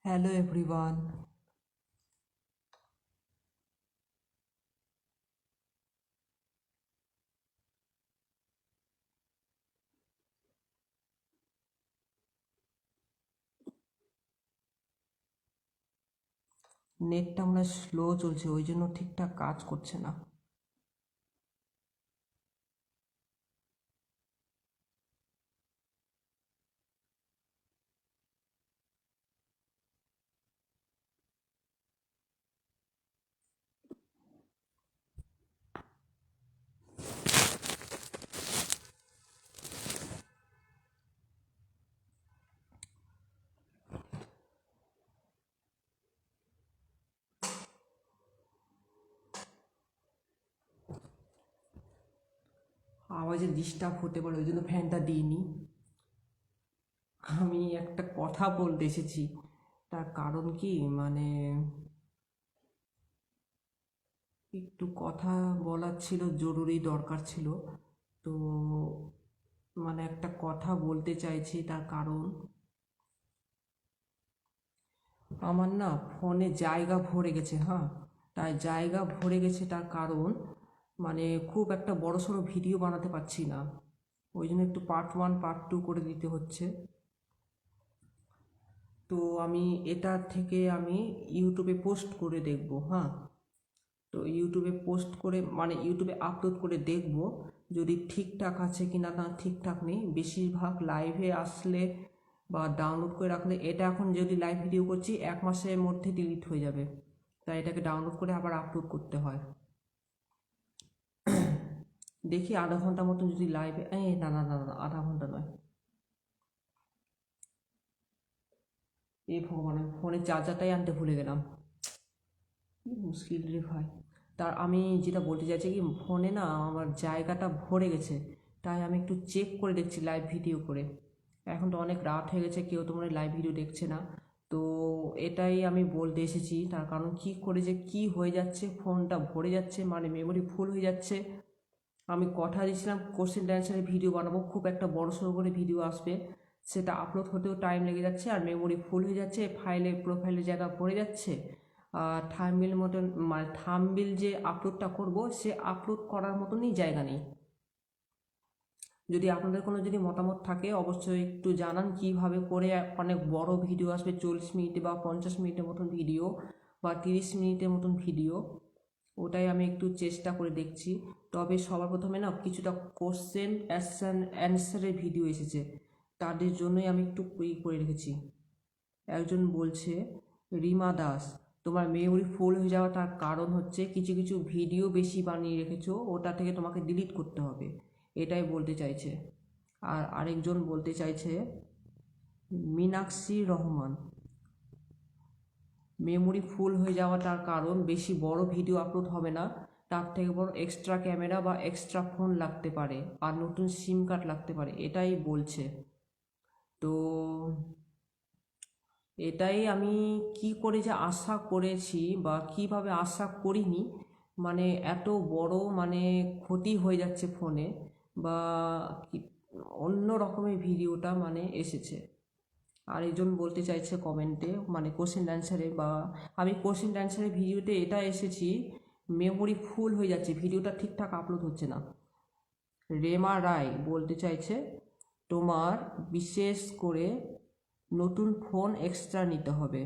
Hello everyone. নেটটা আমরা slow চলছে, ওই জন্য ঠিকঠাক কাজ করছে না। আওয়াজে ডিস্টার্ব হতে পারে, ওই জন্য ফ্যানটা দিইনি। আমি একটা কথা বলতে এসেছি, তার কারণ কি মানে একটু কথা বলার ছিল, জরুরি দরকার ছিল। তো মানে একটা কথা বলতে চাইছি, তার কারণ আমার না ফোনে জায়গা ভরে গেছে। হ্যাঁ, তাই জায়গা ভরে গেছে, তার কারণ মানে খুব একটা বড়সড় ভিডিও বানাতে পারছি না। ওই জন্য একটু পার্ট ওয়ান পার্ট টু করে দিতে হচ্ছে। তো আমি এটা থেকে আমি ইউটিউবে পোস্ট করে দেখব। হ্যাঁ, তো ইউটিউবে পোস্ট করে মানে ইউটিউবে আপলোড করে দেখব যদি ঠিকঠাক আছে কি না। না ঠিকঠাক নেই, বেশিরভাগ লাইভে আসলে বা ডাউনলোড করে রাখলে, এটা এখন যদি লাইভ ভিডিও করছি 1 মাসের মধ্যে ডিলিট হয়ে যাবে, তাই এটাকে ডাউনলোড করে আবার আপলোড করতে হয়। দেখি আধা ঘন্টা মতন যদি লাইভে, না না না না, আধা ঘন্টা নয়। এ ভগবান, আমি ফোনের চার্জারটাই আনতে ভুলে গেলাম। কি মুশকিল রে ভাই। তার আমি যেটা বলতে চাইছি কি, ফোনে না আমার জায়গাটা ভরে গেছে, তাই আমি একটু চেক করে দেখছি লাইভ ভিডিও করে। এখন তো অনেক রাত হয়ে গেছে, কেউ তোমরা লাইভ ভিডিও দেখছে না। তো এটাই আমি বলতে এসেছি, তার কারণ কি করে যে কি হয়ে যাচ্ছে, ফোনটা ভরে যাচ্ছে, মানে মেমোরি ফুল হয়ে যাচ্ছে। আমি কথা দিয়েছিলাম কোশ্চেন অ্যান্সারের ভিডিও বানাবো, খুব একটা বড় সড়ো করে ভিডিও আসবে, সেটা আপলোড হতেও টাইম লেগে যাচ্ছে, আর মেমোরি ফুল হয়ে যাচ্ছে, প্রোফাইলের জায়গা ভরে যাচ্ছে। আর থাম্বনেল মতন মানে থাম্বনেল যে আপলোডটা করব, সে আপলোড করার মতনই জায়গা নেই। যদি আপনাদের কোনো যদি মতামত থাকে অবশ্যই একটু জানান, কিভাবে করে অনেক বড় ভিডিও আসবে, 40 মিনিটে বা 50 মিনিটের মতন ভিডিও বা 30 মিনিটের মতন ভিডিও। ওটাই আমি একটু চেষ্টা করে দেখছি। তবে সবার প্রথমে না কিছুটা কোশ্চেন অ্যান্সারের ভিডিও এসেছে, তাদের জন্যই আমি একটু করে রেখেছি। একজন বলছে, রিমা দাস, তোমার মেমোরি ফুল হয়ে যাওয়া তার কারণ হচ্ছে কিছু কিছু ভিডিও বেশি বানিয়ে রেখেছো, ওটা থেকে তোমাকে ডিলিট করতে হবে, এটাই বলতে চাইছে। আর আরেকজন বলতে চাইছে, মীনাক্ষী রহমান, মেমোরি ফুল হয়ে যাওয়াটার কারণ বেশি বড় ভিডিও আপলোড হবে না, তার থেকে বড় এক্সট্রা ক্যামেরা বা এক্সট্রা ফোন লাগতে পারে, আর নতুন সিম কার্ড লাগতে পারে, এটাই বলছে। তো এটাই আমি কি করে যে আশা করেছি বা কিভাবে আশা করিনি, মানে এত বড় মানে ক্ষতি হয়ে যাচ্ছে ফোনে, বা অন্য রকমের ভিডিওটা মানে এসেছে। আর একজন বলতে চাইছে কমেন্টে, মানে কোশ্চেন অ্যান্সারে, বা আমি কোশ্চেন অ্যান্সারের ভিডিওতে এটা এসেছি, মেমোরি ফুল হয়ে যাচ্ছে, ভিডিওটা ঠিকঠাক আপলোড হচ্ছে না। রেমা রায় বলতে চাইছে, তোমার বিশেষ করে নতুন ফোন এক্সট্রা নিতে হবে,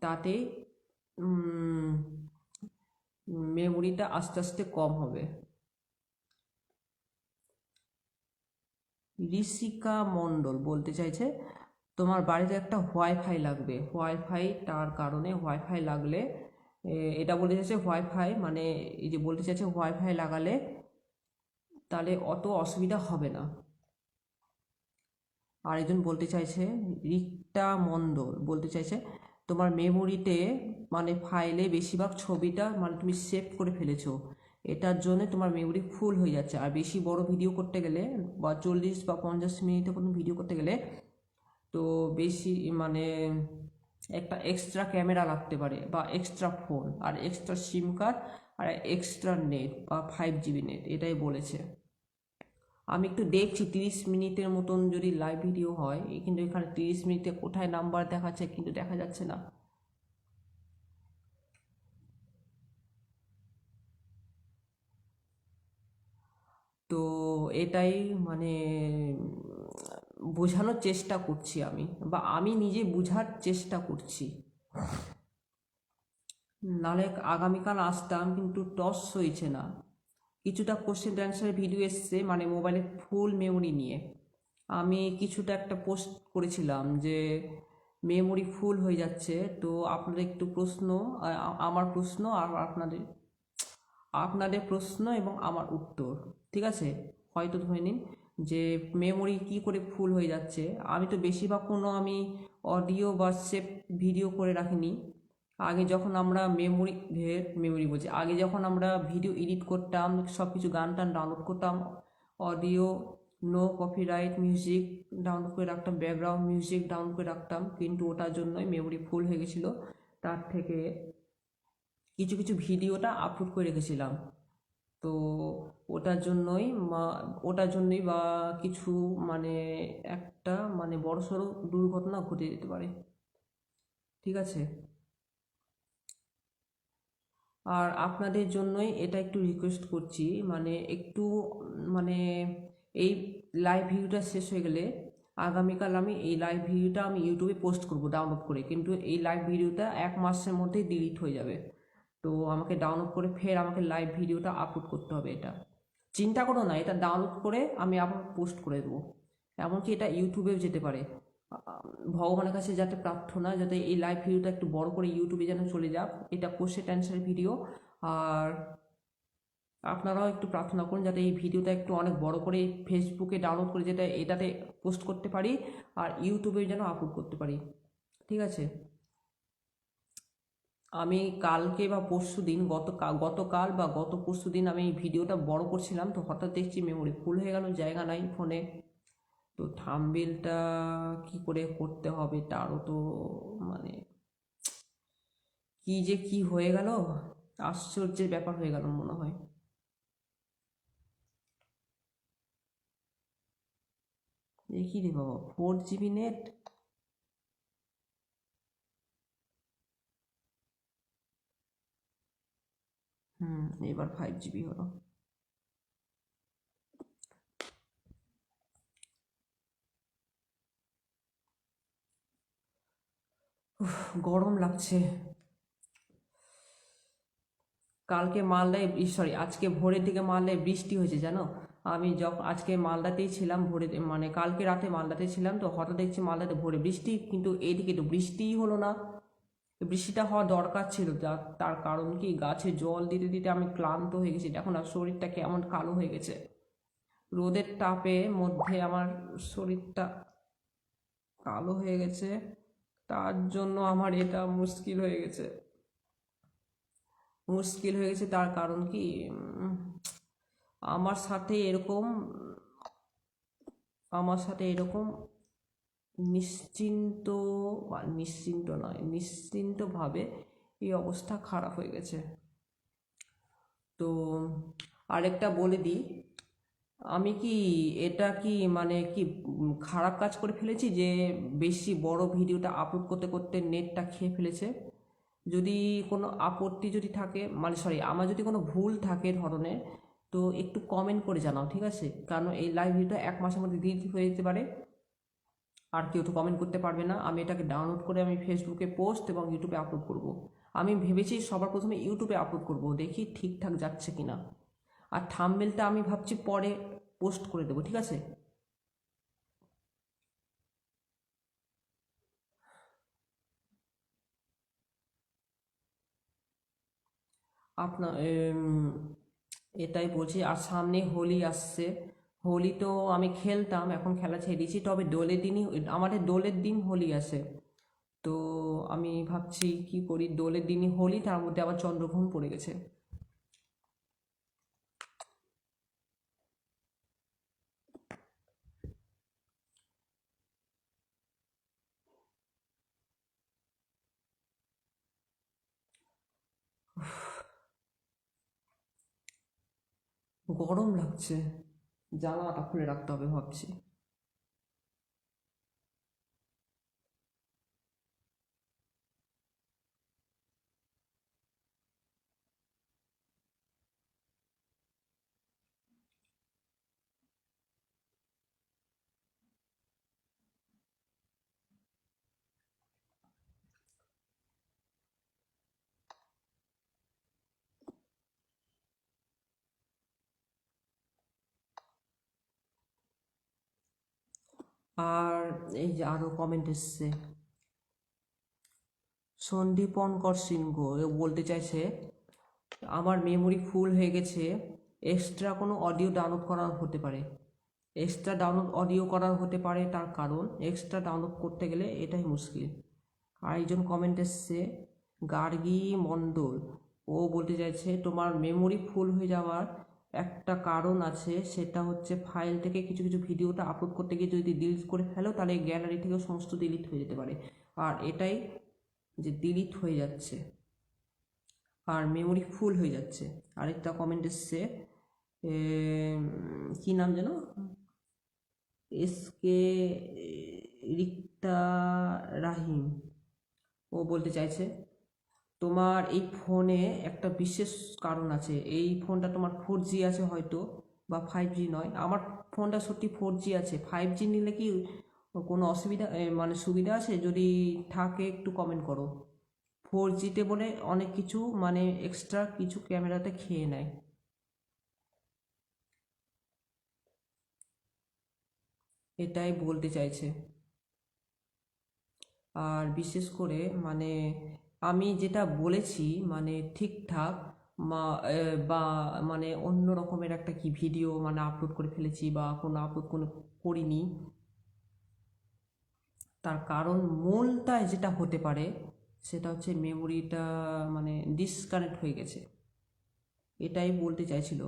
তাতে মেমোরিটা আস্তে আস্তে কম হবে। ঋষিকা মণ্ডল বলতে চাইছে, তোমার বাড়িতে একটা ওয়াইফাই লাগবে, ওয়াইফাই তার কারণে ওয়াইফাই লাগলে, এটা বলতে চাইছে ওয়াইফাই মানে এই যে বলতে চাইছে ওয়াইফাই লাগালে তাহলে অত অসুবিধা হবে না। আরেকজন বলতে চাইছে, রিক্তা মণ্ডল বলতে চাইছে, তোমার মেমোরিতে মানে ফাইলে বেশিরভাগ ছবিটা মানে তুমি সেভ করে ফেলেছো, এটার জন্য তোমার মেমোরি ফুল হয়ে যাচ্ছে। আর বেশি বড় ভিডিও করতে গেলে বা 40 বা 50 মিনিটের কোনো ভিডিও করতে গেলে তো বেশি মানে একটা এক্সট্রা ক্যামেরা লাগতে পারে বা এক্সট্রা ফোন আর এক্সট্রা সিম কার্ড আর এক্সট্রা নেট বা 5 GB নেট, এটাই বলেছে। আমি একটু দেখছি 30 মিনিটের মতন যদি লাইভ ভিডিও হয়, কিন্তু এখানে 30 মিনিটে কোথায় নাম্বার দেখাচ্ছে কিন্তু দেখা যাচ্ছে না। তো এটাই মানে বোঝানোর চেষ্টা করছি আমি, বা আমি নিজে বোঝার চেষ্টা করছি। নাহলে আগামীকাল আসতাম, কিন্তু টস হয়েছে না। কিছুটা কোশ্চেন অ্যান্সার ভিডিও এসছে মানে মোবাইলের ফুল মেমোরি নিয়ে। আমি কিছুটা একটা পোস্ট করেছিলাম যে মেমোরি ফুল হয়ে যাচ্ছে, তো আপনাদের একটু প্রশ্ন, আমার প্রশ্ন আর আপনাদের আপনাদের প্রশ্ন এবং আমার উত্তর, ঠিক আছে? হয়তো ধরে নিন যে মেমোরি কি করে ফুল হয়ে যাচ্ছে। আমি তো বেশিরভাগ কোনো আমি অডিও বা সেভ ভিডিও করে রাখিনি। আগে যখন আমরা মেমোরি বলছি, আগে যখন আমরা ভিডিও এডিট করতাম, সব কিছু গান টান ডাউনলোড করতাম, audio no copyright music download করে রাখতাম, ব্যাকগ্রাউন্ড মিউজিক ডাউনলোড করে রাখতাম, কিন্তু ওটার জন্যই মেমোরি ফুল হয়ে গেছিলো। তার থেকে কিছু কিছু ভিডিওটা আপলোড করে রেখেছিলাম। তো ওটার জন্যই ওটার জন্যই বা কিছু মানে একটা মানে বড়সড় দুর্ঘটনা ঘটে যেতে পারে, ঠিক আছে? আর আপনাদের জন্যই এটা একটু রিকোয়েস্ট করছি, মানে একটু মানে এই লাইভ ভিডিওটা শেষ হয়ে গেলে আগামীকাল আমি এই লাইভ ভিডিওটা আমি ইউটিউবে পোস্ট করব ডাউনলোড করে, কিন্তু এই লাইভ ভিডিওটা 1 মাসের মধ্যেই ডিলিট হয়ে যাবে। তো আমাকে ডাউনলোড করে ফের আমাকে লাইভ ভিডিওটা আপলোড করতে হবে। এটা চিন্তা করো না, এটা ডাউনলোড করে আমি আবার পোস্ট করে দেবো। এমনকি এটা ইউটিউবেও যেতে পারে। ভগবানের কাছে যাতে প্রার্থনা, যাতে এই লাইভ ভিডিওটা একটু বড় করে ইউটিউবে যেন চলে যাক। এটা কোশ্চেন অ্যান্সার ভিডিও। আর আপনারাও একটু প্রার্থনা করুন যাতে এই ভিডিওটা একটু অনেক বড় করে ফেসবুকে ডাউনলোড করে যেটা এটাতে পোস্ট করতে পারি, আর ইউটিউবে যেন আপলোড করতে পারি, ঠিক আছে? আমি কালকে বা পরশু দিন, গতকাল বা গত পরশু দিন আমি এই ভিডিওটা বড় করছিলাম, তো হঠাৎ দেখছি মেমোরি ফুল হয়ে গেল, জায়গা নাই ফোনে। তো থাম্বনেলটা কি করে করতে হবে তারও তো মানে কি যে কি হয়ে গেল, আশ্চর্যের ব্যাপার হয়ে গেল মনে হয়। দেখি রে বাবা, 4 GB নেট! এবার 5 GB হলো। গরম লাগছে। কালকে মালদায়, সরি আজকে ভোরের দিকে মালদায় বৃষ্টি হয়েছে জানো। আমি যখন আজকে মালদাতেই ছিলাম ভোরে, মানে কালকে রাতে মালদাতে ছিলাম, তো হঠাৎ দেখছি মালদাতে ভোরে বৃষ্টি, কিন্তু এইদিকে তো বৃষ্টিই হলো না। বৃষ্টিটা হওয়া দরকার ছিল, তার কারণ কি, গাছে জল দিতে দিতে আমি ক্লান্ত হয়ে গেছি, এখন আর শরীরটা কেমন কালো হয়ে গেছে। রোদের তাপে মধ্যে আমার শরীরটা কালো হয়ে গেছে, তার জন্য আমার এটা মুশকিল হয়ে গেছে। তার কারণ কি, উম, আমার সাথে এরকম আমার সাথে এরকম নিশ্চিন্ত, বা নিশ্চিন্ত নয়, নিশ্চিন্তভাবে এই অবস্থা খারাপ হয়ে গেছে। তো আরেকটা বলে দিই, আমি কি এটা কি মানে কি খারাপ কাজ করে ফেলেছি যে বেশি বড় ভিডিওটা আপলোড করতে করতে নেটটা খেয়ে ফেলেছে? যদি কোনো আপত্তি যদি থাকে, মানে সরি, আমার যদি কোনো ভুল থাকে ধরনের, তো একটু কমেন্ট করে জানাও, ঠিক আছে? কারণ এই লাইভ ভিডিওটা 1 মাসের মধ্যে ডিলিট হয়ে যেতে পারে, আর কেউ তো কমেন্ট করতে পারবে না। আমি এটাকে ডাউনলোড করে আমি ফেসবুকে পোস্ট এবং ইউটিউবে আপলোড করব। আমি ভেবেছি সবার প্রথমে ইউটিউবে আপলোড করব, দেখি ঠিকঠাক যাচ্ছে কিনা। আর থাম্বনেলটা আমি ভাবছি পরে পোস্ট করে দেবো, ঠিক আছে? আপনার এটাই বলছি। আর সামনে হোলি আসছে। হোলি তো আমি খেলতাম, এখন খেলা ছেড়ে দিয়েছি, তবে দোলের দিনই আমাদের দোলের দিন হোলি আসে। তো আমি ভাবছি কি করি, দোলের দিনই হোলি, তার মধ্যে আবার চন্দ্রগ্রহণ পড়ে গেছে। গরম লাগছে, জানালাটা খুলে রাখতে হবে ভাবছি। আর এই যে আরো কমেন্ট এসছে, সন্দীপনকর সিংহ এ বলতে চাইছে আমার মেমোরি ফুল হয়ে গেছে, এক্সট্রা কোনো অডিও ডাউনলোড করা হতে পারে। এক্সট্রা ডাউনলোড অডিও করা হতে পারে, তার কারণ এক্সট্রা ডাউনলোড করতে গেলে এটাই মুশকিল। আর একজন কমেন্ট এসছে গার্গী মণ্ডল, ও বলতে চাইছে তোমার মেমোরি ফুল হয়ে যাওয়ার একটা কারণ আছে, সেটা হচ্ছে ফাইল থেকে কিছু কিছু ভিডিওটা আপলোড করতে গিয়ে যদি ডিলিট করে ফেলো তাহলে গ্যালারি থেকেও সমস্ত ডিলিট হয়ে যেতে পারে। আর এটাই যে ডিলিট হয়ে যাচ্ছে আর মেমোরি ফুল হয়ে যাচ্ছে। আরেকটা কমেন্ট এসছে কি নাম যেন, এসকে রিক্তা রাহিম, ও বলতে চাইছে তোমার এই ফোনে একটা বিশেষ কারণ আছে, এই ফোনটা তোমার 4G আছে হয়তো, বা 5G নয়। আমার ফোনটা সত্যি 4G আছে, 5G নিলে কি কোনো অসুবিধা মানে সুবিধা আছে? যদি থাকে একটু কমেন্ট করো। 4Gতে বলে অনেক কিছু মানে এক্সট্রা কিছু ক্যামেরাতে খেয়ে নেয়, এটাই বলতে চাইছে। আর বিশেষ করে মানে আমি যেটা বলেছি মানে ঠিকঠাক বা মানে অন্য রকমের একটা কি ভিডিও মানে আপলোড করে ফেলেছি বা কোনো আপলোড কোনো করিনি, তার কারণ মূলটা যেটা হতে পারে সেটা হচ্ছে মেমোরিটা মানে ডিসকানেক্ট হয়ে গেছে, এটাই বলতে চাইছিল।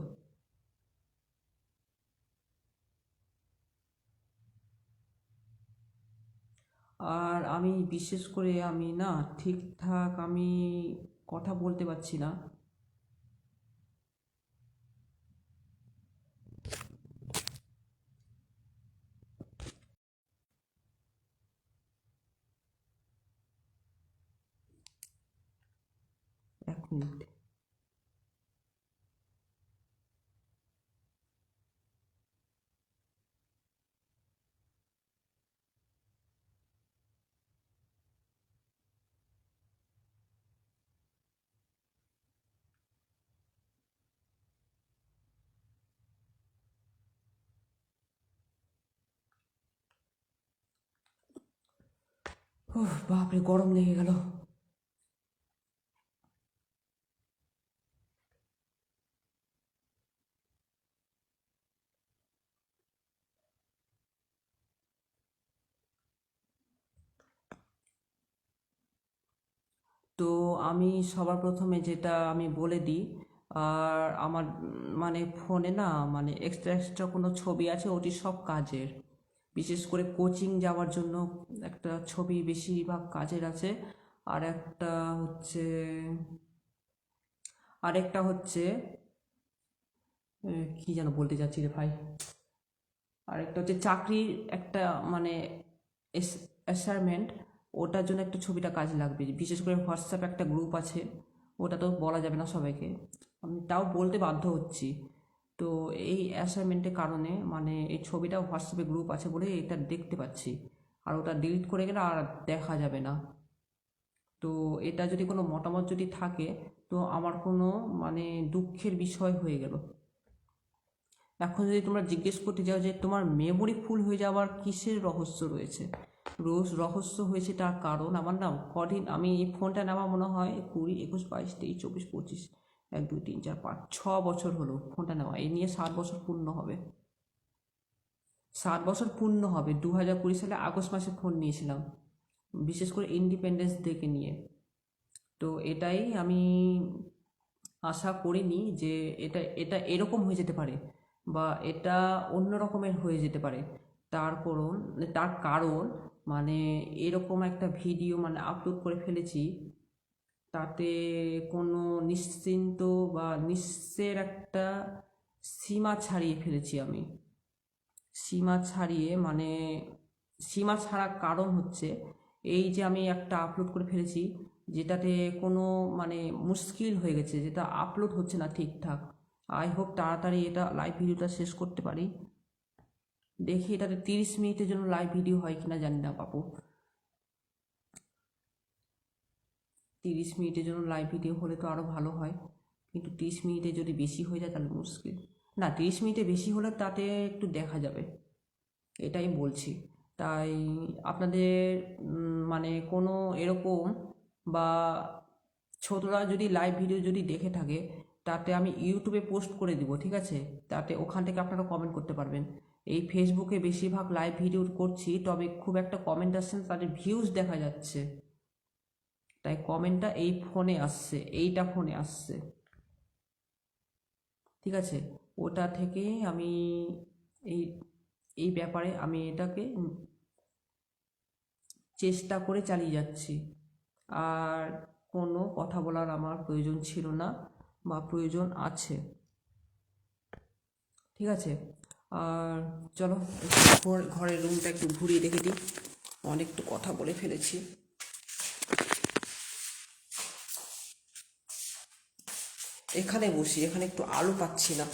আর আমি বিশেষ করে আমি না ঠিকঠাক আমি কথা বলতে পারছি না। এক মিনিট। উফ, বাপরে গরম লেগে গেল। তো আমি সবার প্রথমে যেটা আমি বলে দিই, আর আমার মানে ফোনে না মানে এক্সট্রা এক্সট্রা কোনো ছবি আছে, ওটি সব কাজের। বিশেষ করে কোচিং যাওয়ার জন্য একটা ছবি বেশিরভাগ কাজের আছে। আর একটা হচ্ছে আরেকটা হচ্ছে কি যেন বলতে চাচ্ছি রে ভাই, আরেকটা হচ্ছে চাকরির একটা মানে অ্যাসাইনমেন্ট, ওটার জন্য একটা ছবিটা কাজে লাগবে। বিশেষ করে হোয়াটসঅ্যাপে একটা গ্রুপ আছে, ওটা তো বলা যাবে না সবাইকে, আমি তাও বলতে বাধ্য হচ্ছি। তো এই অ্যাসাইনমেন্টের কারণে মানে এই ছবিটা হোয়াটসঅ্যাপে গ্রুপ আছে বলে এটা দেখতে পাচ্ছি, আর ওটা ডিলিট করে গেলে আর দেখা যাবে না। তো এটা যদি কোনো মতামত যদি থাকে তো আমার কোনো মানে দুঃখের বিষয় হয়ে গেল। এখন যদি তোমরা জিজ্ঞেস করতে যাও যে তোমার মেমোরি ফুল হয়ে যাওয়ার কিসের রহস্য রয়েছে, রহস্য হয়েছে তার কারণ আমার না কদিন আমি এই ফোনটা নেওয়া মনে হয় 20, 21, 22, 23, 24, 25, 1, 2, 3, 4, 5, 6 বছর হলো ফোনটা নেওয়া, এই নিয়ে 7 বছর পূর্ণ হবে। 7 বছর পূর্ণ হবে, 2020 সালে আগস্ট মাসে ফোন নিয়েছিলাম, বিশেষ করে ইন্ডিপেন্ডেন্স ডেকে নিয়ে। তো এটাই আমি আশা করিনি যে এটা এটা এরকম হয়ে যেতে পারে বা এটা অন্য রকমের হয়ে যেতে পারে। তার কারণ মানে এরকম একটা ভিডিও মানে আপলোড করে ফেলেছি, তাতে কোনো নিশ্চিন্ত বা নিঃস্বের একটা সীমা ছাড়িয়ে ফেলেছি আমি। সীমা ছাড়িয়ে মানে সীমা ছাড়ার কারণ হচ্ছে এই যে আমি একটা আপলোড করে ফেলেছি, যেটাতে কোনো মানে মুশকিল হয়ে গেছে, যেটা আপলোড হচ্ছে না ঠিকঠাক। আই হোপ তাড়াতাড়ি এটা লাইভ ভিডিওটা শেষ করতে পারি। দেখি এটাতে 30 মিনিটের জন্য লাইভ ভিডিও হয় কিনা জানি না বাপু। 30 মিনিটের জন্য লাইভ ভিডিও হলে তো আরও ভালো হয়, কিন্তু 30 মিনিটে যদি বেশি হয়ে যায় তাহলে মুশকিল। না, 30 মিনিটে বেশি হলে তাতে একটু দেখা যাবে, এটাই বলছি। তাই আপনাদের মানে কোনো এরকম বা ছোটরা যদি লাইভ ভিডিও যদি দেখে থাকে, তাতে আমি ইউটিউবে পোস্ট করে দিব, ঠিক আছে? তাতে ওখান থেকে আপনারা কমেন্ট করতে পারবেন। এই ফেসবুকে বেশিরভাগ লাইভ ভিডিও করছি, তবে খুব একটা কমেন্ট আসছে না, তাদের ভিউজ দেখা যাচ্ছে। তাই কমেন্টটা এই ফোনে আসছে, এইটা ফোনে আসছে, ঠিক আছে? ওটা থেকে আমি এই এই ব্যাপারে আমি এটাকে চেষ্টা করে চালিয়ে যাচ্ছি। আর কোনো কথা বলার আমার প্রয়োজন ছিল না বা প্রয়োজন আছে, ঠিক আছে? আর চলো ঘরের রুমটা একটু ঘুরিয়ে দেখে দিই, অনেক তো কথা বলে ফেলেছি। এখানে বসি, এখানে একটু আলো পাচ্ছি না।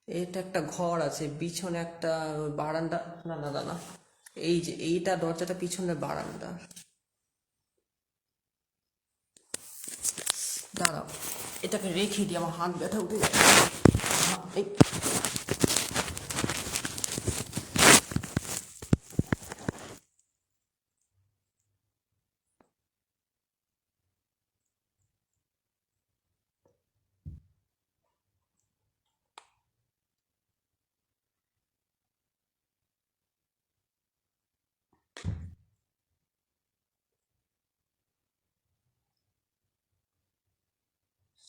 এটা একটা ঘর আছে, পিছনে একটা বারান্দা, না না না না, এই যে এইটা দরজাটা পিছনের বারান্দা। দাঁড়াও, এটাকে রেখে দিই, আমার হাত ব্যথা উঠে যাচ্ছে। এই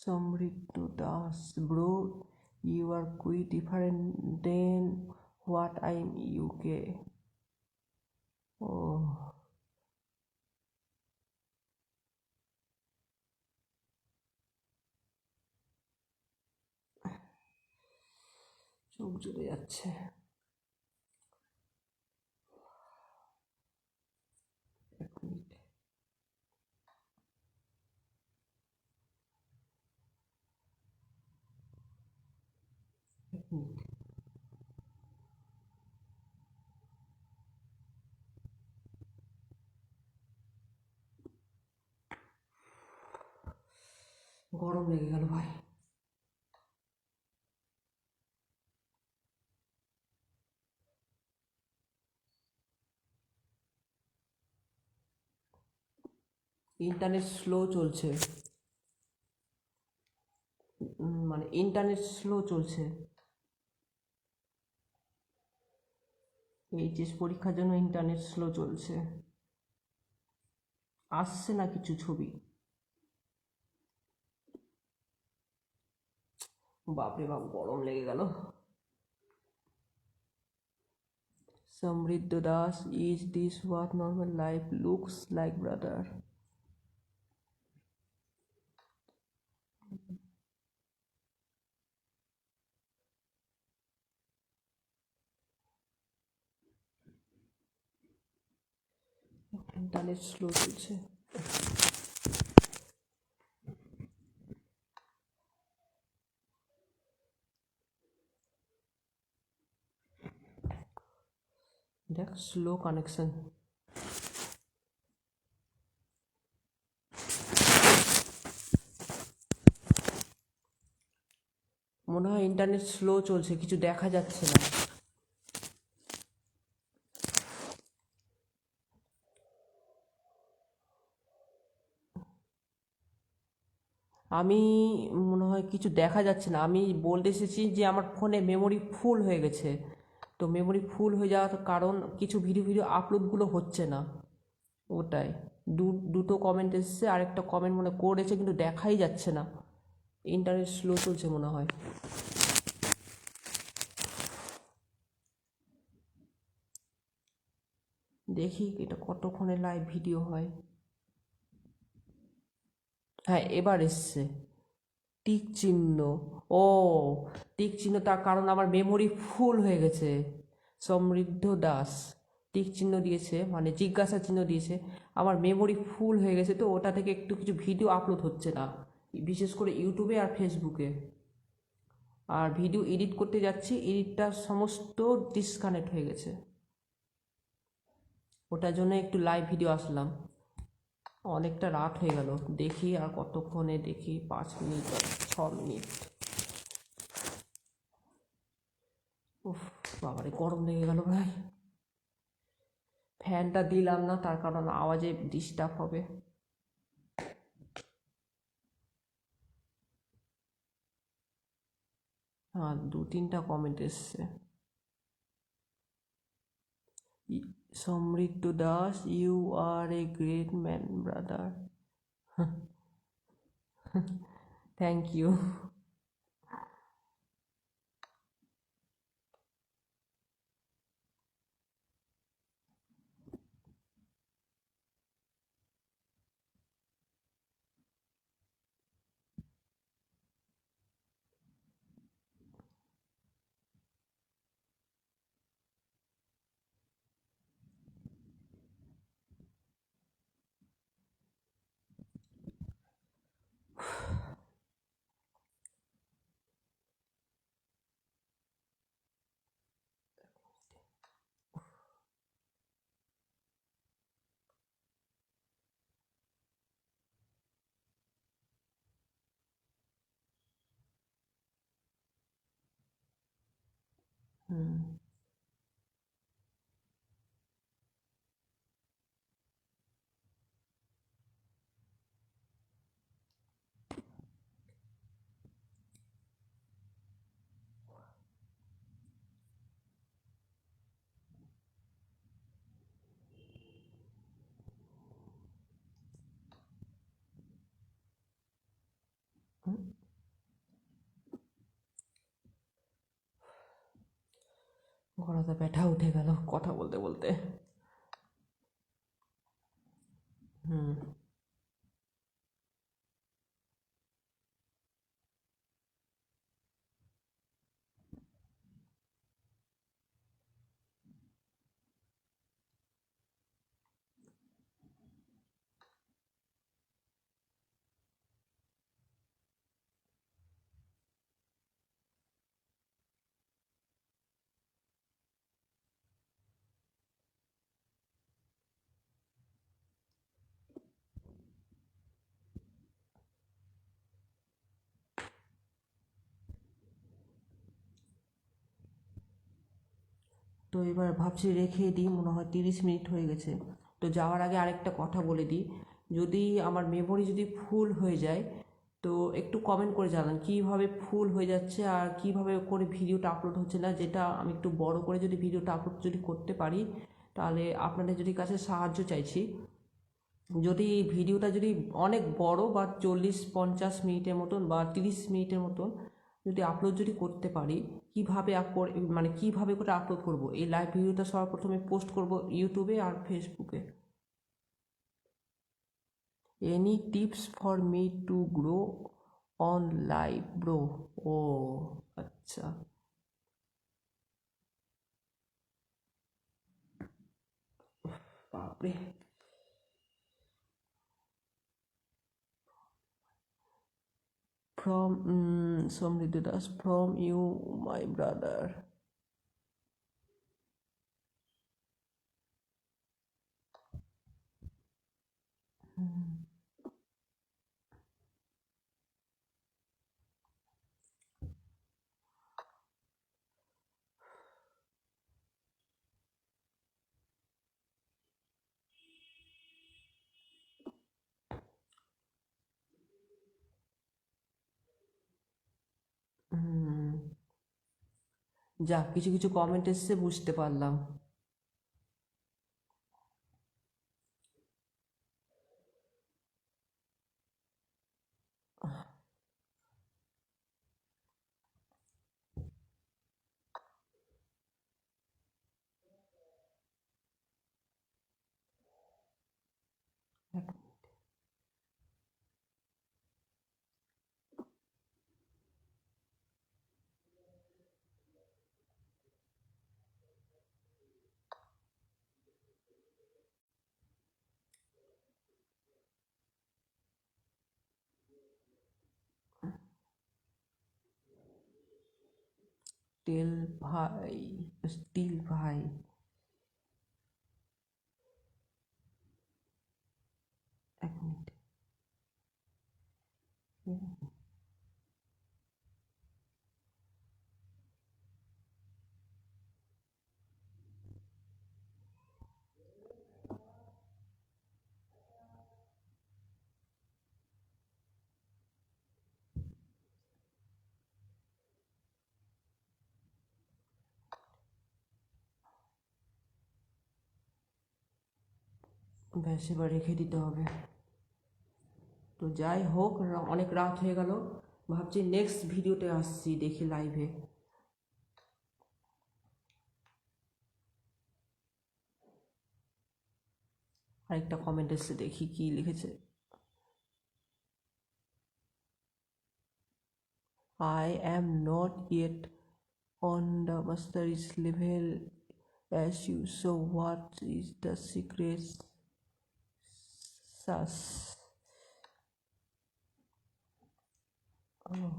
Samriddhu Das, bro, you are quite different than what I am UK. Oh, চোখ জ্বলে যাচ্ছে। এক মিনিট। গরম লেগে গেল ভাই। ইন্টারনেট স্লো চলছে, মানে ইন্টারনেট স্লো চলছে। এইচএস পরীক্ষার জন্য ইন্টারনেট স্লো চলছে, আসছে না কিছু ছবি। বাপরে বাপ, গরম লেগে গেল। Samriddhu Das, is this what normal life looks like, brother? Internet slow চলছে। দেখ, স্লো কানেকশন। মনে হয় ইন্টারনেট স্লো চলছে, কিছু দেখা যাচ্ছে না। আমি মনে হয় কিছু দেখা যাচ্ছে না। আমি বলতে এসেছি যে আমার ফোনে মেমোরি ফুল হয়ে গেছে, তো মেমোরি ফুল হয়ে যাওয়ার কারণ কিছু ভিডিও ভিডিও আপলোডগুলো হচ্ছে না, ওটাই। দুটো কমেন্ট এসছে, আরেকটা কমেন্ট মনে করেছে কিন্তু দেখাই যাচ্ছে না। ইন্টারনেট স্লো চলছে মনে হয়। দেখি এটা কতক্ষণে লাইভ ভিডিও হয়। হ্যাঁ, এবার এসছে, টিক চিহ্ন, ও টিক চিহ্ন, তার কারণ আমার মেমোরি ফুল হয়ে গেছে। সমৃদ্ধ দাস টিক চিহ্ন দিয়েছে, মানে জিজ্ঞাসা চিহ্ন দিয়েছে। আমার মেমোরি ফুল হয়ে গেছে, তো ওটা থেকে একটু কিছু ভিডিও আপলোড হচ্ছে না, বিশেষ করে ইউটিউবে আর ফেসবুকে। আর ভিডিও এডিট করতে যাচ্ছি, এডিটটা সমস্ত ডিসকানেক্ট হয়ে গেছে। ওটার জন্য একটু লাইভ ভিডিও আসলাম। অনেকটা রাত হয়ে গেল, দেখি আর কতক্ষণে, দেখি 5 মিনিট, 6 মিনিট। উফ, বাবারে গরম লেগে গেল ভাই। ফ্যানটা দিলাম না, তার কারণ আওয়াজে ডিস্টার্ব হবে। হ্যাঁ, 2-3টা কমেন্ট এসছে। Samriddha Das, you are a great man brother. Thank you. হুম। গলাতে ব্যথা উঠে গেল কথা বলতে বলতে। হুম। তো এবার ভাবছি রেখে দিই, মনে হয় 30 মিনিট হয়ে গেছে। তো যাওয়ার আগে আরেকটা কথা বলে দিই, যদি আমার মেমোরি যদি ফুল হয়ে যায়, তো একটু কমেন্ট করে জানান কীভাবে ফুল হয়ে যাচ্ছে আর কীভাবে করে ভিডিওটা আপলোড হচ্ছে না। যেটা আমি একটু বড় করে যদি ভিডিওটা আপলোড যদি করতে পারি, তাহলে আপনাদের যদি কাছে সাহায্য চাইছি। যদি ভিডিওটা যদি অনেক বড় বা 40-50 মিনিটের মতন বা 30 মিনিটের মতন যদি আপলোড যদি করতে পারি, কীভাবে মানে কীভাবে করে আপলোড করব, এই লাইভ ভিডিওটা সবার প্রথমে পোস্ট করব ইউটিউবে আর ফেসবুকে। Any tips for me to grow on live bro? ও আচ্ছা। বাপরে। From Somriddhi Das, from you, my brother. যা কিছু কিছু কমেন্ট এসছে, বুঝতে পারলাম। স্টিল ভাই। এক মিনিট। ব্যাস এবার রেখে দিতে হবে। তো যাই হোক, অনেক রাত হয়ে গেল। ভাবছি নেক্সট ভিডিওতে আসছি, দেখি লাইভে। আরেকটা কমেন্ট এসছে, দেখি কি লিখেছে। I am not yet on the master's level as you, so what is the secret sauce? Oh.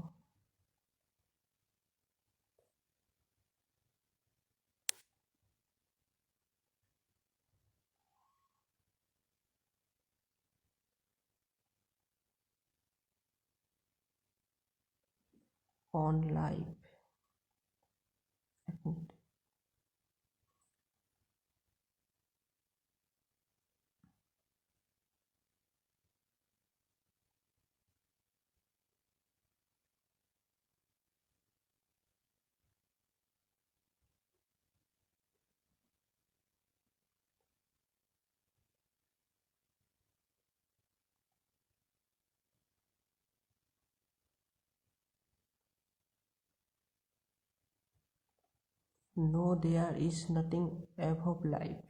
On live. এক minute. No, there is nothing above life.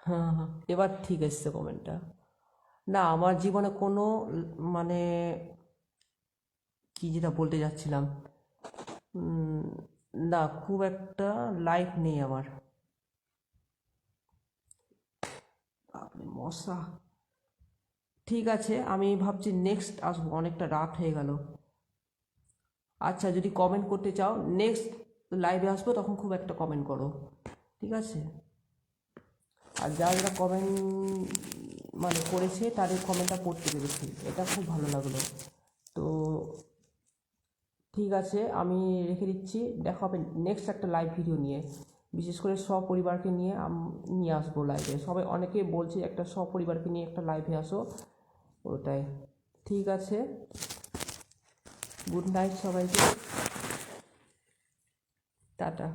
হ্যাঁ হ্যাঁ, এবার ঠিক এসছে কমেন্টটা। না, আমার জীবনে কোনো মানে কি যেটা বলতে যাচ্ছিলাম, না খুব একটা লাইফ নেই আমার। মশা। ঠিক আছে, আমি ভাবছি নেক্সট আসবো, অনেকটা রাত হয়ে গেল। আচ্ছা, যদি কমেন্ট করতে চাও নেক্সট লাইভে আসবো, তখন খুব একটা কমেন্ট করো, ঠিক আছে? আর যারা যারা কমেন্ট মানে করেছে তাদের কমেন্টটা পড়তে পেরেছি, এটা খুব ভালো লাগলো। তো ঠিক আছে, আমি রেখে দিচ্ছি। দেখা হবে নেক্সট একটা লাইভ ভিডিও নিয়ে, বিশেষ করে সপরিবারকে নিয়ে নিয়ে আসবো লাইভে। সবাই অনেকে বলছে একটা সপরিবারকে নিয়ে একটা লাইভে আসো, ওটাই। ঠিক আছে, গুড নাইট সবাইকে, টাটা।